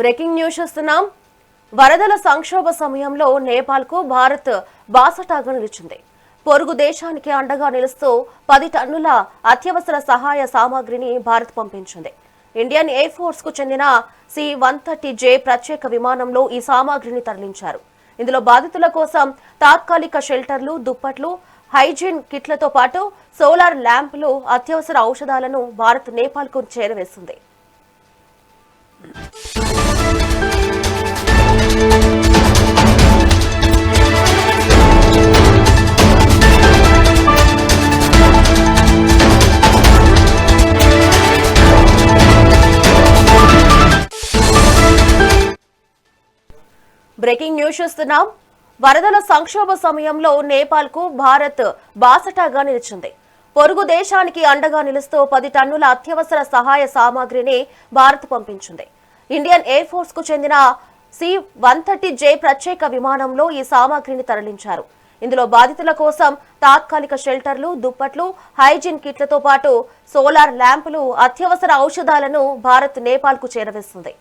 Breaking news చూస్తున్నాం. వరదల సంక్షోభ సమయంలో నేపాల్కు భారత్ బాసటాగా నిలిచింది. పొరుగు దేశానికి అండగా నిలుస్తూ 10 టన్నుల అత్యవసర సహాయ సామాగ్రిని భారత్ పంపించింది. ఇండియన్ ఎయిర్ ఫోర్స్ కు చెందిన C-130J ప్రత్యేక విమానంలో ఈ సామాగ్రిని తరలించారు. ఇందులో బాధితుల కోసం తాత్కాలిక షెల్టర్లు, దుప్పట్లు, హైజీన్ కిట్లతో పాటు సోలార్ ల్యాంపులు, అత్యవసర ఔషధాలను భారత్ నేపాల్కు చేరవేసింది. బ్రేకింగ్ న్యూస్ చూస్తున్నాం. వరదల సంక్షోభ సమయంలో నేపాల్కు భారత్ బాసటాగా నిలిచింది. పొరుగు దేశానికి అండగా నిలుస్తూ 10 టన్నుల అత్యవసర సహాయ సామాగ్రిని భారత్ పంపించింది. ఇండియన్ ఎయిర్ ఫోర్స్ కు చెందిన C-130J ప్రత్యేక విమానంలో ఈ సామాగ్రిని తరలించారు. ఇందులో బాధితుల కోసం తాత్కాలిక షెల్టర్లు, దుప్పట్లు, హైజీన్ కిట్లతో పాటు సోలార్ ల్యాంపులు, అత్యవసర ఔషధాలను భారత్ నేపాల్కు చేరవేస్తుంది.